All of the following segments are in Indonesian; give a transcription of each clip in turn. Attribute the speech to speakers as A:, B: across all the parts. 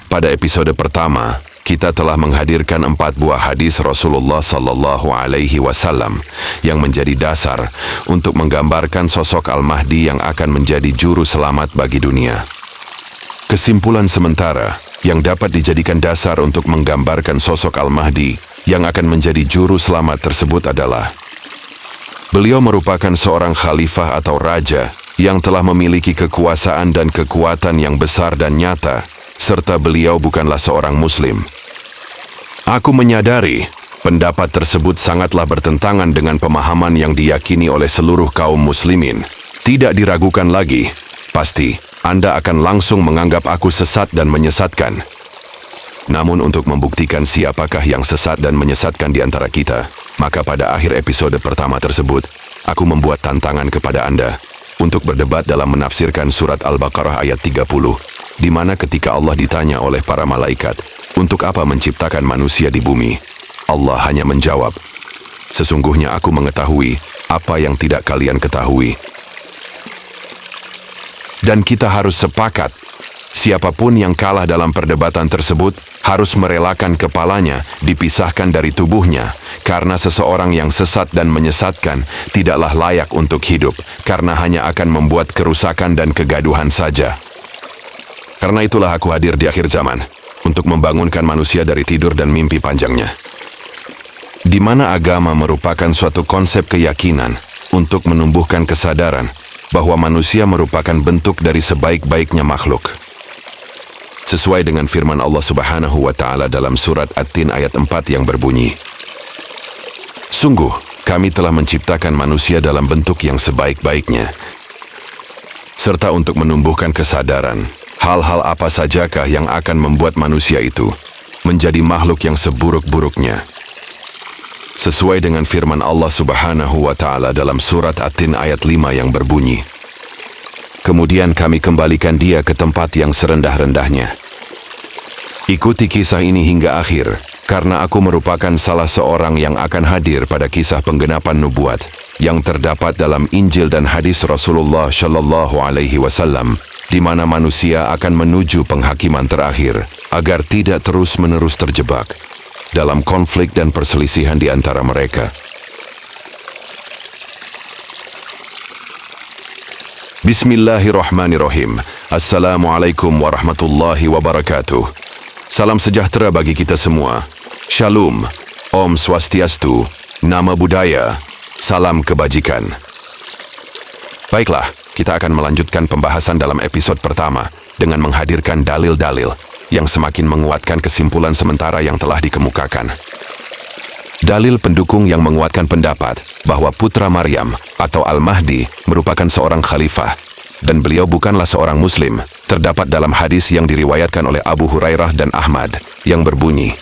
A: Pada episode pertama, kita telah menghadirkan 4 buah hadis Rasulullah Sallallahu Alaihi Wasallam yang menjadi dasar untuk menggambarkan sosok Al-Mahdi yang akan menjadi juru selamat bagi dunia. Kesimpulan sementara yang dapat dijadikan dasar untuk menggambarkan sosok Al-Mahdi yang akan menjadi juru selamat tersebut adalah beliau merupakan seorang khalifah atau raja yang telah memiliki kekuasaan dan kekuatan yang besar dan nyata, serta beliau bukanlah seorang muslim. Aku menyadari pendapat tersebut sangatlah bertentangan dengan pemahaman yang diyakini oleh seluruh kaum muslimin. Tidak diragukan lagi, pasti Anda akan langsung menganggap aku sesat dan menyesatkan. Namun untuk membuktikan siapakah yang sesat dan menyesatkan di antara kita, maka pada akhir episode pertama tersebut, aku membuat tantangan kepada Anda untuk berdebat dalam menafsirkan surat Al-Baqarah ayat 30, di mana ketika Allah ditanya oleh para malaikat, untuk apa menciptakan manusia di bumi? Allah hanya menjawab, sesungguhnya aku mengetahui apa yang tidak kalian ketahui. Dan kita harus sepakat, siapapun yang kalah dalam perdebatan tersebut harus merelakan kepalanya dipisahkan dari tubuhnya, karena seseorang yang sesat dan menyesatkan tidaklah layak untuk hidup, karena hanya akan membuat kerusakan dan kegaduhan saja. Karena itulah aku hadir di akhir zaman, untuk membangunkan manusia dari tidur dan mimpi panjangnya. Di mana agama merupakan suatu konsep keyakinan untuk menumbuhkan kesadaran bahwa manusia merupakan bentuk dari sebaik-baiknya makhluk. Sesuai dengan firman Allah Subhanahu wa Ta'ala dalam surat At-Tin ayat 4 yang berbunyi, sungguh, kami telah menciptakan manusia dalam bentuk yang sebaik-baiknya. Serta untuk menumbuhkan kesadaran, hal-hal apa sajakah yang akan membuat manusia itu menjadi makhluk yang seburuk-buruknya. Sesuai dengan firman Allah Subhanahu wa Ta'ala dalam surat At-Tin ayat 5 yang berbunyi, kemudian kami kembalikan dia ke tempat yang serendah-rendahnya. Ikuti kisah ini hingga akhir, karena aku merupakan salah seorang yang akan hadir pada kisah penggenapan nubuat yang terdapat dalam Injil dan hadis Rasulullah Shallallahu Alaihi Wasallam, di mana manusia akan menuju penghakiman terakhir agar tidak terus-menerus terjebak dalam konflik dan perselisihan di antara mereka. Bismillahirrahmanirrahim. Assalamualaikum warahmatullahi wabarakatuh. Salam sejahtera bagi kita semua. Shalom, Om Swastiastu, Nama Budaya, Salam Kebajikan. Baiklah, kita akan melanjutkan pembahasan dalam episode pertama dengan menghadirkan dalil-dalil yang semakin menguatkan kesimpulan sementara yang telah dikemukakan. Dalil pendukung yang menguatkan pendapat bahwa putra Maryam atau Al-Mahdi merupakan seorang khalifah dan beliau bukanlah seorang muslim terdapat dalam hadis yang diriwayatkan oleh Abu Hurairah dan Ahmad yang berbunyi,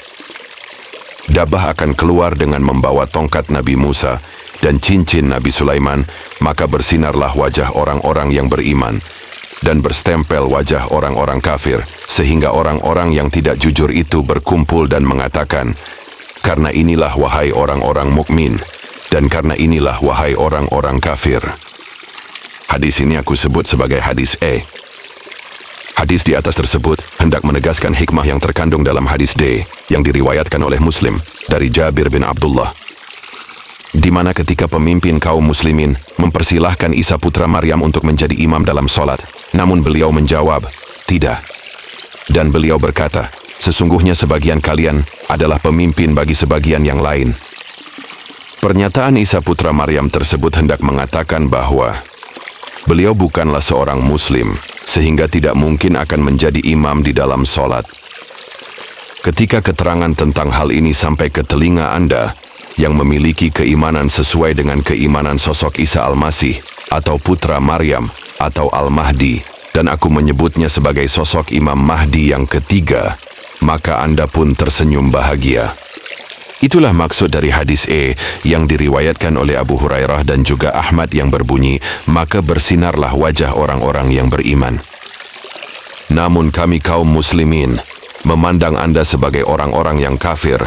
A: Dabah akan keluar dengan membawa tongkat Nabi Musa dan cincin Nabi Sulaiman, maka bersinarlah wajah orang-orang yang beriman dan berstempel wajah orang-orang kafir, sehingga orang-orang yang tidak jujur itu berkumpul dan mengatakan, karena inilah wahai orang-orang mukmin, dan karena inilah wahai orang-orang kafir. Hadis ini aku sebut sebagai hadis E. Hadis di atas tersebut hendak menegaskan hikmah yang terkandung dalam hadis D yang diriwayatkan oleh Muslim dari Jabir bin Abdullah, di mana ketika pemimpin kaum muslimin mempersilahkan Isa putra Maryam untuk menjadi imam dalam solat, namun beliau menjawab, tidak. Dan beliau berkata, sesungguhnya sebagian kalian adalah pemimpin bagi sebagian yang lain. Pernyataan Isa putra Maryam tersebut hendak mengatakan bahwa beliau bukanlah seorang muslim, sehingga tidak mungkin akan menjadi imam di dalam solat. Ketika keterangan tentang hal ini sampai ke telinga Anda, yang memiliki keimanan sesuai dengan keimanan sosok Isa Al-Masih, atau putra Maryam, atau Al-Mahdi, dan aku menyebutnya sebagai sosok Imam Mahdi yang ketiga, maka Anda pun tersenyum bahagia. Itulah maksud dari hadis E yang diriwayatkan oleh Abu Hurairah dan juga Ahmad yang berbunyi, maka bersinarlah wajah orang-orang yang beriman. Namun kami kaum muslimin memandang Anda sebagai orang-orang yang kafir.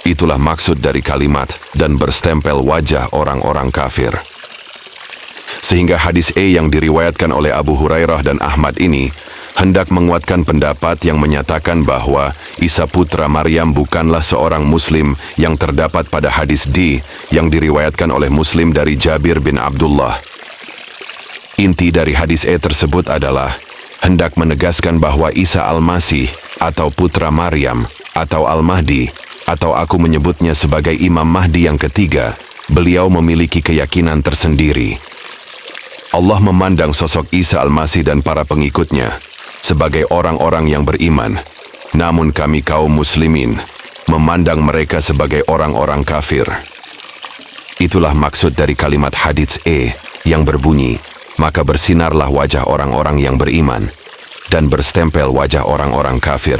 A: Itulah maksud dari kalimat dan berstempel wajah orang-orang kafir. Sehingga hadis E yang diriwayatkan oleh Abu Hurairah dan Ahmad ini hendak menguatkan pendapat yang menyatakan bahwa Isa putra Maryam bukanlah seorang Muslim yang terdapat pada hadis D yang diriwayatkan oleh Muslim dari Jabir bin Abdullah. Inti dari hadis E tersebut adalah hendak menegaskan bahwa Isa Al-Masih atau putra Maryam atau Al-Mahdi atau aku menyebutnya sebagai Imam Mahdi yang ketiga, beliau memiliki keyakinan tersendiri. Allah memandang sosok Isa Al-Masih dan para pengikutnya sebagai orang-orang yang beriman. Namun kami kaum muslimin memandang mereka sebagai orang-orang kafir. Itulah maksud dari kalimat hadits E yang berbunyi, maka bersinarlah wajah orang-orang yang beriman dan berstempel wajah orang-orang kafir.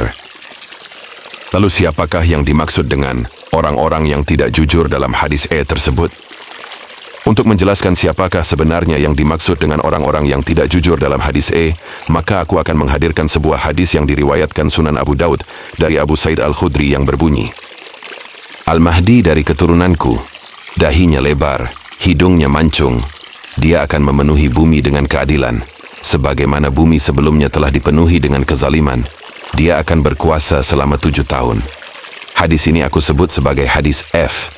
A: Lalu siapakah yang dimaksud dengan orang-orang yang tidak jujur dalam hadis E tersebut? Untuk menjelaskan siapakah sebenarnya yang dimaksud dengan orang-orang yang tidak jujur dalam hadis E, maka aku akan menghadirkan sebuah hadis yang diriwayatkan Sunan Abu Daud dari Abu Sa'id Al-Khudri yang berbunyi, Al-Mahdi dari keturunanku, dahinya lebar, hidungnya mancung, dia akan memenuhi bumi dengan keadilan, sebagaimana bumi sebelumnya telah dipenuhi dengan kezaliman, dia akan berkuasa selama 7 tahun. Hadis ini aku sebut sebagai hadis F.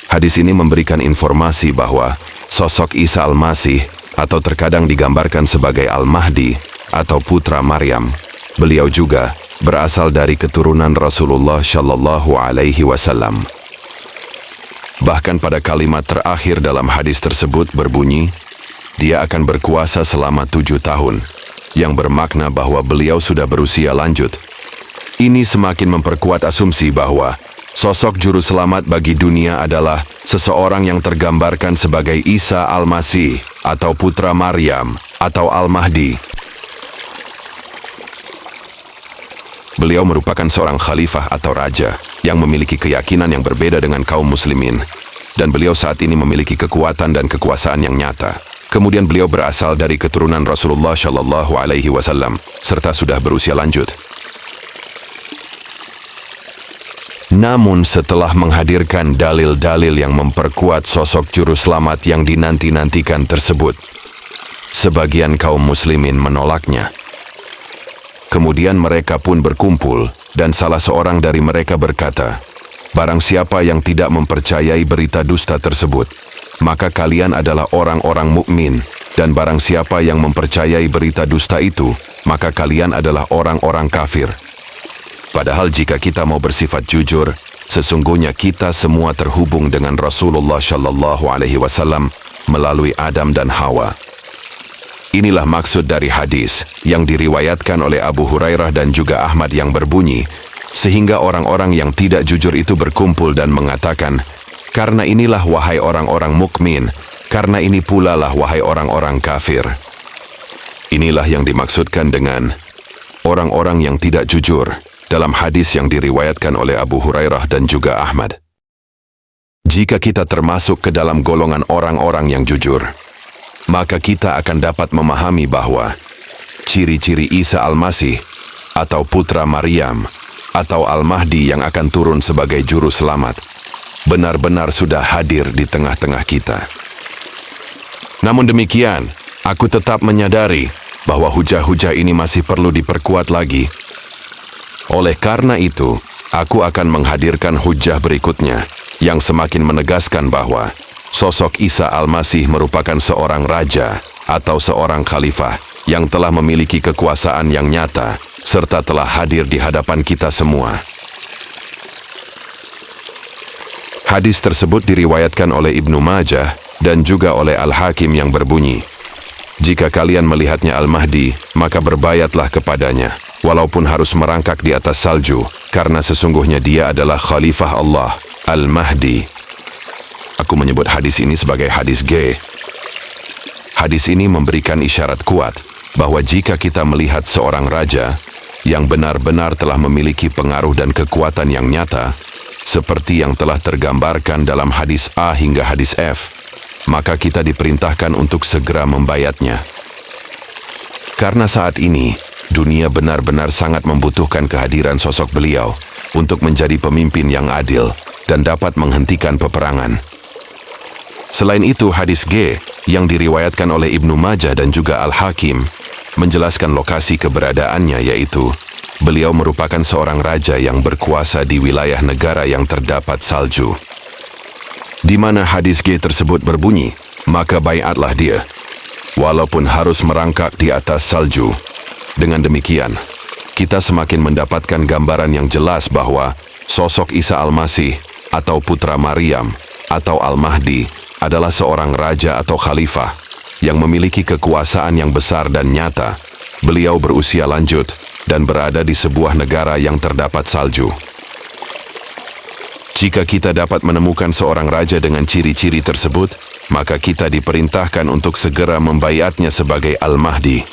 A: Hadis ini memberikan informasi bahwa sosok Isa Al-Masih atau terkadang digambarkan sebagai Al-Mahdi atau putra Maryam, beliau juga berasal dari keturunan Rasulullah Shallallahu Alaihi Wasallam. Bahkan pada kalimat terakhir dalam hadis tersebut berbunyi, dia akan berkuasa selama 7 tahun, yang bermakna bahwa beliau sudah berusia lanjut. Ini semakin memperkuat asumsi bahwa sosok juru selamat bagi dunia adalah seseorang yang tergambarkan sebagai Isa Al-Masih atau putra Maryam atau Al-Mahdi. Beliau merupakan seorang khalifah atau raja yang memiliki keyakinan yang berbeda dengan kaum muslimin, dan beliau saat ini memiliki kekuatan dan kekuasaan yang nyata. Kemudian beliau berasal dari keturunan Rasulullah Shallallahu Alaihi Wasallam serta sudah berusia lanjut. Namun setelah menghadirkan dalil-dalil yang memperkuat sosok juru selamat yang dinanti-nantikan tersebut, sebagian kaum muslimin menolaknya. Kemudian mereka pun berkumpul dan salah seorang dari mereka berkata, barang siapa yang tidak mempercayai berita dusta tersebut, maka kalian adalah orang-orang mukmin, dan barang siapa yang mempercayai berita dusta itu, maka kalian adalah orang-orang kafir. Padahal jika kita mau bersifat jujur, sesungguhnya kita semua terhubung dengan Rasulullah Shallallahu Alaihi Wasallam melalui Adam dan Hawa. Inilah maksud dari hadis yang diriwayatkan oleh Abu Hurairah dan juga Ahmad yang berbunyi, sehingga orang-orang yang tidak jujur itu berkumpul dan mengatakan, karena inilah wahai orang-orang mukmin, karena ini pula lah wahai orang-orang kafir. Inilah yang dimaksudkan dengan orang-orang yang tidak jujur dalam hadis yang diriwayatkan oleh Abu Hurairah dan juga Ahmad. Jika kita termasuk ke dalam golongan orang-orang yang jujur, maka kita akan dapat memahami bahwa ciri-ciri Isa Al-Masih atau putra Maryam atau Al-Mahdi yang akan turun sebagai juru selamat benar-benar sudah hadir di tengah-tengah kita. Namun demikian, aku tetap menyadari bahwa hujah-hujah ini masih perlu diperkuat lagi. Oleh karena itu, aku akan menghadirkan hujah berikutnya yang semakin menegaskan bahwa sosok Isa Al-Masih merupakan seorang raja atau seorang khalifah yang telah memiliki kekuasaan yang nyata serta telah hadir di hadapan kita semua. Hadis tersebut diriwayatkan oleh Ibnu Majah dan juga oleh Al-Hakim yang berbunyi, jika kalian melihatnya Al-Mahdi, maka berbayatlah kepadanya, walaupun harus merangkak di atas salju, karena sesungguhnya dia adalah Khalifah Allah, Al-Mahdi. Aku menyebut hadis ini sebagai hadis G. Hadis ini memberikan isyarat kuat bahwa jika kita melihat seorang raja yang benar-benar telah memiliki pengaruh dan kekuatan yang nyata, seperti yang telah tergambarkan dalam hadis A hingga hadis F, maka kita diperintahkan untuk segera membayatnya. Karena saat ini, dunia benar-benar sangat membutuhkan kehadiran sosok beliau untuk menjadi pemimpin yang adil dan dapat menghentikan peperangan. Selain itu, hadis G yang diriwayatkan oleh Ibnu Majah dan juga Al-Hakim menjelaskan lokasi keberadaannya, yaitu beliau merupakan seorang raja yang berkuasa di wilayah negara yang terdapat salju. Di mana hadis G tersebut berbunyi, maka baiatlah dia, walaupun harus merangkak di atas salju. Dengan demikian, kita semakin mendapatkan gambaran yang jelas bahwa sosok Isa Al-Masih atau putra Maryam atau Al-Mahdi adalah seorang raja atau khalifah yang memiliki kekuasaan yang besar dan nyata. Beliau berusia lanjut dan berada di sebuah negara yang terdapat salju. Jika kita dapat menemukan seorang raja dengan ciri-ciri tersebut, maka kita diperintahkan untuk segera membaiatnya sebagai Al-Mahdi.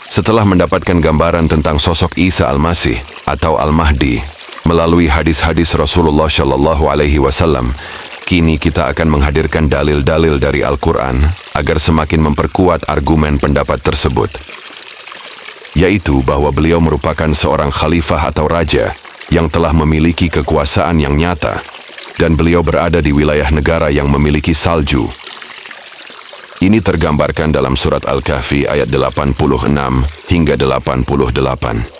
A: Setelah mendapatkan gambaran tentang sosok Isa Al-Masih atau Al-Mahdi melalui hadis-hadis Rasulullah Shallallahu Alaihi Wasallam, kini kita akan menghadirkan dalil-dalil dari Al-Quran agar semakin memperkuat argumen pendapat tersebut, yaitu bahwa beliau merupakan seorang khalifah atau raja yang telah memiliki kekuasaan yang nyata, dan beliau berada di wilayah negara yang memiliki salju. Ini tergambarkan dalam surat Al-Kahfi ayat 86 hingga 88.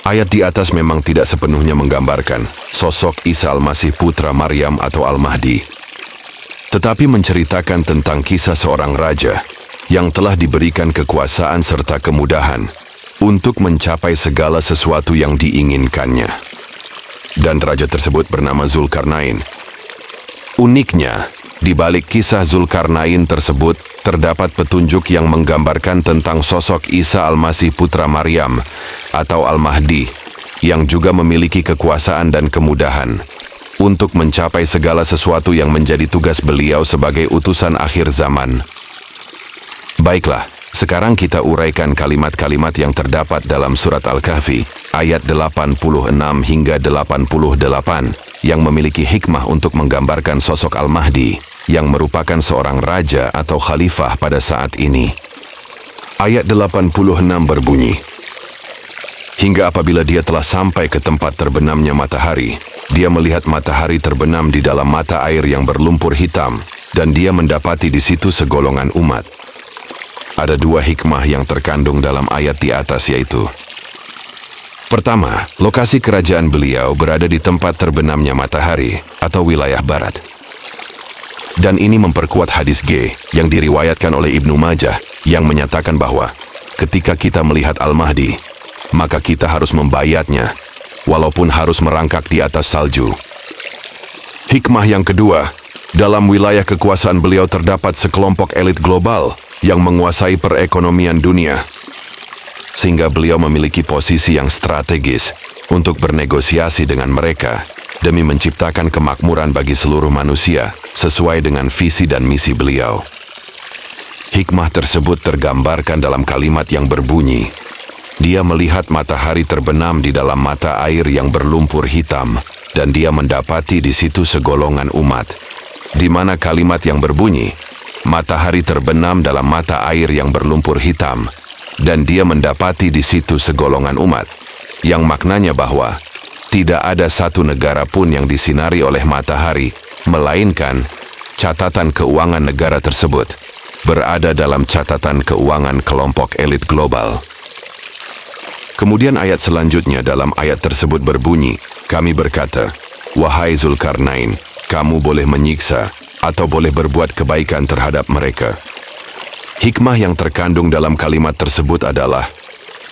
A: Ayat di atas memang tidak sepenuhnya menggambarkan sosok Isa Al-Masih putra Maryam atau Al-Mahdi, tetapi menceritakan tentang kisah seorang raja yang telah diberikan kekuasaan serta kemudahan untuk mencapai segala sesuatu yang diinginkannya. Dan raja tersebut bernama Zulkarnain. Uniknya, di balik kisah Zulkarnain tersebut, terdapat petunjuk yang menggambarkan tentang sosok Isa Al-Masih putra Maryam atau Al-Mahdi yang juga memiliki kekuasaan dan kemudahan untuk mencapai segala sesuatu yang menjadi tugas beliau sebagai utusan akhir zaman. Baiklah, sekarang kita uraikan kalimat-kalimat yang terdapat dalam surat Al-Kahfi ayat 86 hingga 88 yang memiliki hikmah untuk menggambarkan sosok Al-Mahdi yang merupakan seorang raja atau khalifah pada saat ini. Ayat 86 berbunyi, hingga apabila dia telah sampai ke tempat terbenamnya matahari, dia melihat matahari terbenam di dalam mata air yang berlumpur hitam, dan dia mendapati di situ segolongan umat. Ada dua hikmah yang terkandung dalam ayat di atas, yaitu: pertama, lokasi kerajaan beliau berada di tempat terbenamnya matahari atau wilayah barat. Dan ini memperkuat hadis G yang diriwayatkan oleh Ibnu Majah yang menyatakan bahwa ketika kita melihat Al-Mahdi, maka kita harus membaiatnya walaupun harus merangkak di atas salju. Hikmah yang kedua, dalam wilayah kekuasaan beliau terdapat sekelompok elit global yang menguasai perekonomian dunia, sehingga beliau memiliki posisi yang strategis untuk bernegosiasi dengan mereka demi menciptakan kemakmuran bagi seluruh manusia sesuai dengan visi dan misi beliau. Hikmah tersebut tergambarkan dalam kalimat yang berbunyi, dia melihat matahari terbenam di dalam mata air yang berlumpur hitam, dan dia mendapati di situ segolongan umat. Di mana kalimat yang berbunyi, matahari terbenam dalam mata air yang berlumpur hitam, dan dia mendapati di situ segolongan umat, yang maknanya bahwa tidak ada satu negara pun yang disinari oleh matahari, melainkan catatan keuangan negara tersebut berada dalam catatan keuangan kelompok elit global. Kemudian ayat selanjutnya dalam ayat tersebut berbunyi, kami berkata, wahai Zulkarnain, kamu boleh menyiksa atau boleh berbuat kebaikan terhadap mereka. Hikmah yang terkandung dalam kalimat tersebut adalah,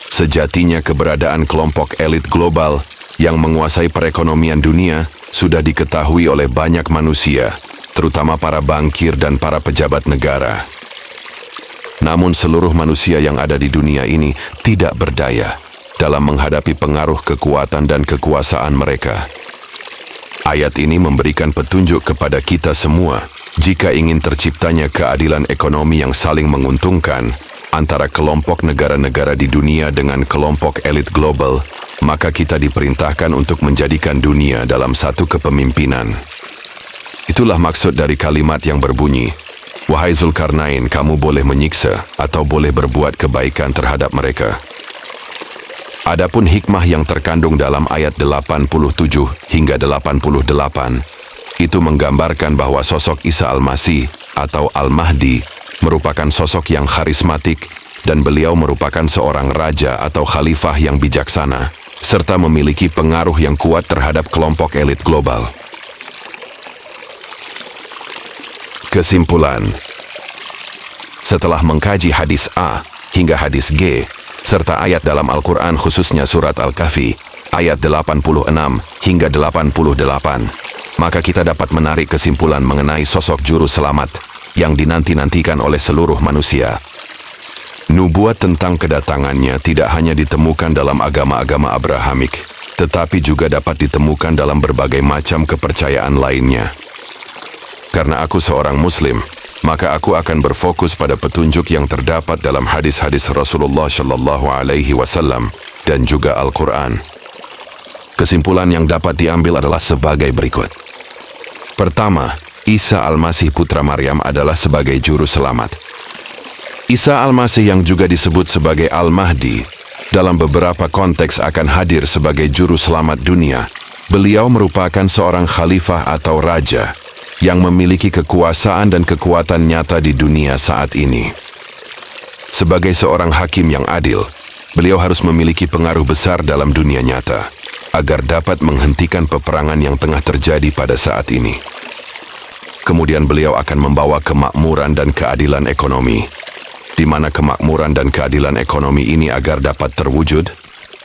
A: sejatinya keberadaan kelompok elit global yang menguasai perekonomian dunia sudah diketahui oleh banyak manusia, terutama para bankir dan para pejabat negara. Namun seluruh manusia yang ada di dunia ini tidak berdaya dalam menghadapi pengaruh kekuatan dan kekuasaan mereka. Ayat ini memberikan petunjuk kepada kita semua, jika ingin terciptanya keadilan ekonomi yang saling menguntungkan antara kelompok negara-negara di dunia dengan kelompok elit global, maka kita diperintahkan untuk menjadikan dunia dalam satu kepemimpinan. Itulah maksud dari kalimat yang berbunyi, wahai Zulkarnain, kamu boleh menyiksa atau boleh berbuat kebaikan terhadap mereka. Adapun hikmah yang terkandung dalam ayat 87 hingga 88, Itu menggambarkan bahwa sosok Isa Al-Masih atau Al-Mahdi merupakan sosok yang karismatik dan beliau merupakan seorang raja atau khalifah yang bijaksana, serta memiliki pengaruh yang kuat terhadap kelompok elit global. Kesimpulan: setelah mengkaji hadis A hingga hadis G, serta ayat dalam Al-Quran khususnya surat Al-Kahfi, ayat 86 hingga 88, maka kita dapat menarik kesimpulan mengenai sosok juru selamat yang dinanti-nantikan oleh seluruh manusia. Nubuat tentang kedatangannya tidak hanya ditemukan dalam agama-agama Abrahamik, tetapi juga dapat ditemukan dalam berbagai macam kepercayaan lainnya. Karena aku seorang Muslim, maka aku akan berfokus pada petunjuk yang terdapat dalam hadis-hadis Rasulullah Shallallahu Alaihi Wasallam dan juga Al-Quran. Kesimpulan yang dapat diambil adalah sebagai berikut. Pertama, Isa Al-Masih putra Maryam adalah sebagai juru selamat. Isa Al-Masih yang juga disebut sebagai Al-Mahdi, dalam beberapa konteks akan hadir sebagai juru selamat dunia. Beliau merupakan seorang khalifah atau raja yang memiliki kekuasaan dan kekuatan nyata di dunia saat ini. Sebagai seorang hakim yang adil, beliau harus memiliki pengaruh besar dalam dunia nyata, agar dapat menghentikan peperangan yang tengah terjadi pada saat ini. Kemudian beliau akan membawa kemakmuran dan keadilan ekonomi, di mana kemakmuran dan keadilan ekonomi ini agar dapat terwujud,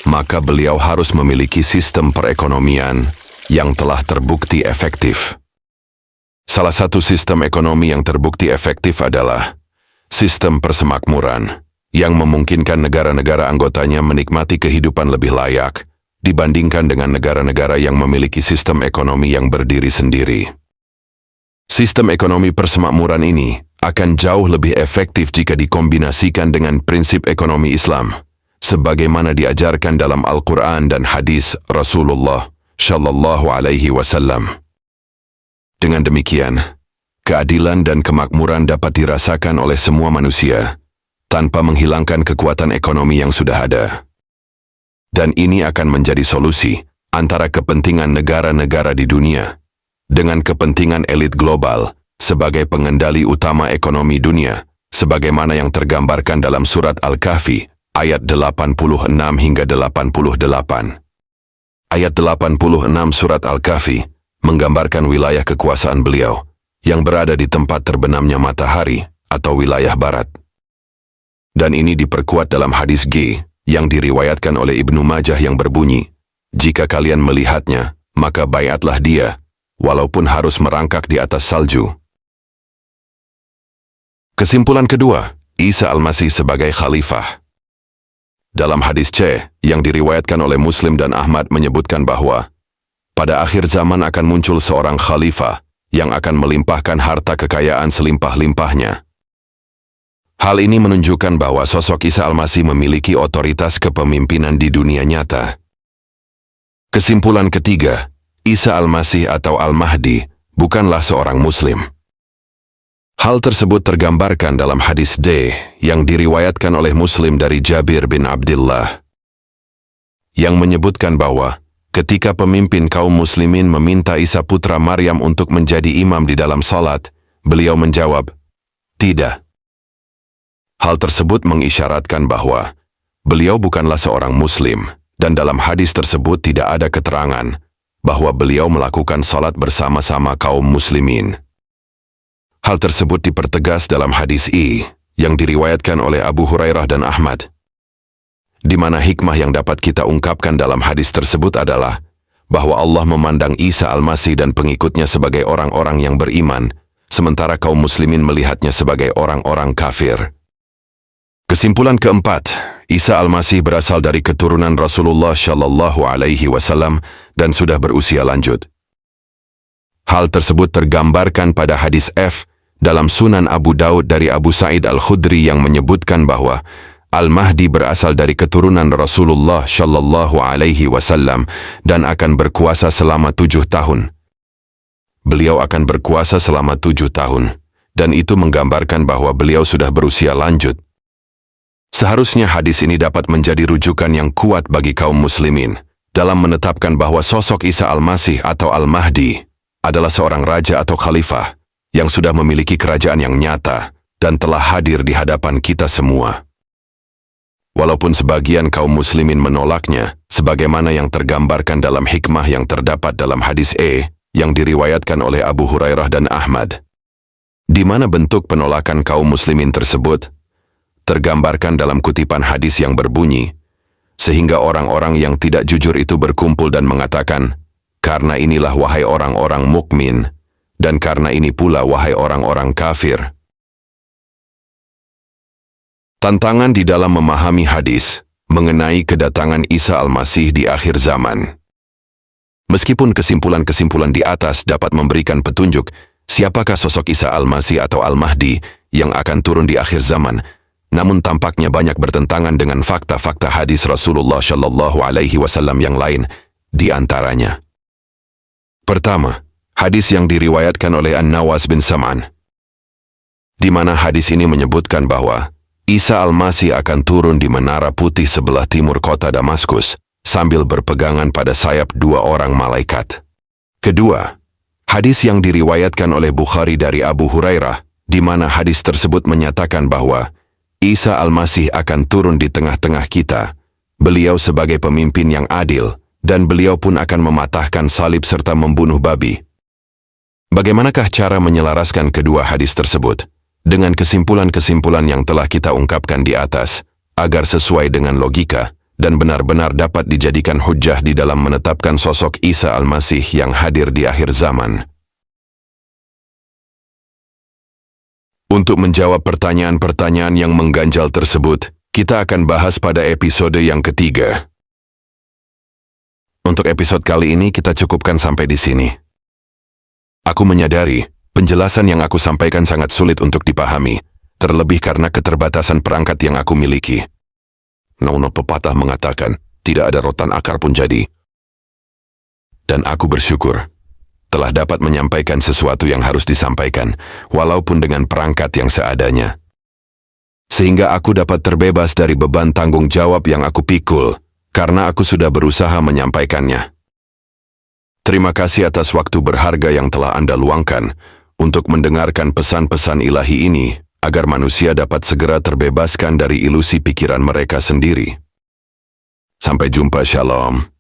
A: maka beliau harus memiliki sistem perekonomian yang telah terbukti efektif. Salah satu sistem ekonomi yang terbukti efektif adalah sistem persemakmuran, yang memungkinkan negara-negara anggotanya menikmati kehidupan lebih layak dibandingkan dengan negara-negara yang memiliki sistem ekonomi yang berdiri sendiri. Sistem ekonomi persemakmuran ini akan jauh lebih efektif jika dikombinasikan dengan prinsip ekonomi Islam, sebagaimana diajarkan dalam Al-Quran dan hadis Rasulullah Shallallahu Alaihi Wasallam. Dengan demikian, keadilan dan kemakmuran dapat dirasakan oleh semua manusia, tanpa menghilangkan kekuatan ekonomi yang sudah ada. Dan ini akan menjadi solusi antara kepentingan negara-negara di dunia dengan kepentingan elit global sebagai pengendali utama ekonomi dunia, sebagaimana yang tergambarkan dalam surat Al-Kahfi, ayat 86 hingga 88. Ayat 86 surat Al-Kahfi menggambarkan wilayah kekuasaan beliau yang berada di tempat terbenamnya matahari atau wilayah barat. Dan ini diperkuat dalam hadis G yang diriwayatkan oleh Ibnu Majah yang berbunyi, "Jika kalian melihatnya, maka baiatlah dia, walaupun harus merangkak di atas salju." Kesimpulan kedua, Isa Al-Masih sebagai khalifah. Dalam hadis C yang diriwayatkan oleh Muslim dan Ahmad menyebutkan bahwa pada akhir zaman akan muncul seorang khalifah yang akan melimpahkan harta kekayaan selimpah-limpahnya. Hal ini menunjukkan bahwa sosok Isa Al-Masih memiliki otoritas kepemimpinan di dunia nyata. Kesimpulan ketiga, Isa Al-Masih atau Al-Mahdi bukanlah seorang Muslim. Hal tersebut tergambarkan dalam hadis D yang diriwayatkan oleh Muslim dari Jabir bin Abdullah, yang menyebutkan bahwa ketika pemimpin kaum muslimin meminta Isa putra Maryam untuk menjadi imam di dalam salat, beliau menjawab, "Tidak." Hal tersebut mengisyaratkan bahwa beliau bukanlah seorang Muslim, dan dalam hadis tersebut tidak ada keterangan bahwa beliau melakukan salat bersama-sama kaum muslimin. Hal tersebut dipertegas dalam hadis I yang diriwayatkan oleh Abu Hurairah dan Ahmad, di mana hikmah yang dapat kita ungkapkan dalam hadis tersebut adalah bahwa Allah memandang Isa Al-Masih dan pengikutnya sebagai orang-orang yang beriman, sementara kaum muslimin melihatnya sebagai orang-orang kafir. Kesimpulan keempat, Isa Al-Masih berasal dari keturunan Rasulullah Shallallahu Alaihi Wasallam dan sudah berusia lanjut. Hal tersebut tergambarkan pada hadis F dalam Sunan Abu Daud dari Abu Sa'id Al-Khudri yang menyebutkan bahwa Al-Mahdi berasal dari keturunan Rasulullah Shallallahu Alaihi Wasallam dan akan berkuasa selama 7 tahun. Beliau akan berkuasa selama 7 tahun, dan itu menggambarkan bahwa beliau sudah berusia lanjut. Seharusnya hadis ini dapat menjadi rujukan yang kuat bagi kaum muslimin dalam menetapkan bahwa sosok Isa Al-Masih atau Al-Mahdi adalah seorang raja atau khalifah yang sudah memiliki kerajaan yang nyata dan telah hadir di hadapan kita semua. Walaupun sebagian kaum muslimin menolaknya, sebagaimana yang tergambarkan dalam hikmah yang terdapat dalam hadis yang diriwayatkan oleh Abu Hurairah dan Ahmad, di mana bentuk penolakan kaum muslimin tersebut tergambarkan dalam kutipan hadis yang berbunyi, sehingga orang-orang yang tidak jujur itu berkumpul dan mengatakan, "Karena inilah wahai orang-orang mukmin, dan karena ini pula wahai orang-orang kafir." Tantangan di dalam memahami hadis mengenai kedatangan Isa Al-Masih di akhir zaman. Meskipun kesimpulan-kesimpulan di atas dapat memberikan petunjuk siapakah sosok Isa Al-Masih atau Al-Mahdi yang akan turun di akhir zaman, namun tampaknya banyak bertentangan dengan fakta-fakta hadis Rasulullah Shallallahu Alaihi Wasallam yang lain, di antaranya. Pertama, hadis yang diriwayatkan oleh An-Nawas bin Sam'an, di mana hadis ini menyebutkan bahwa Isa Al-Masih akan turun di menara putih sebelah timur kota Damaskus sambil berpegangan pada sayap 2 orang malaikat. Kedua, hadis yang diriwayatkan oleh Bukhari dari Abu Hurairah, di mana hadis tersebut menyatakan bahwa Isa Al-Masih akan turun di tengah-tengah kita. Beliau sebagai pemimpin yang adil, dan beliau pun akan mematahkan salib serta membunuh babi. Bagaimanakah cara menyelaraskan kedua hadis tersebut dengan kesimpulan-kesimpulan yang telah kita ungkapkan di atas, agar sesuai dengan logika dan benar-benar dapat dijadikan hujjah di dalam menetapkan sosok Isa Al-Masih yang hadir di akhir zaman? Untuk menjawab pertanyaan-pertanyaan yang mengganjal tersebut, kita akan bahas pada episode yang ketiga. Untuk episode kali ini kita cukupkan sampai di sini. Aku menyadari, penjelasan yang aku sampaikan sangat sulit untuk dipahami, terlebih karena keterbatasan perangkat yang aku miliki. Nono pepatah mengatakan, tidak ada rotan akar pun jadi. Dan aku bersyukur telah dapat menyampaikan sesuatu yang harus disampaikan, walaupun dengan perangkat yang seadanya. Sehingga aku dapat terbebas dari beban tanggung jawab yang aku pikul, karena aku sudah berusaha menyampaikannya. Terima kasih atas waktu berharga yang telah Anda luangkan untuk mendengarkan pesan-pesan ilahi ini, agar manusia dapat segera terbebaskan dari ilusi pikiran mereka sendiri. Sampai jumpa, Shalom.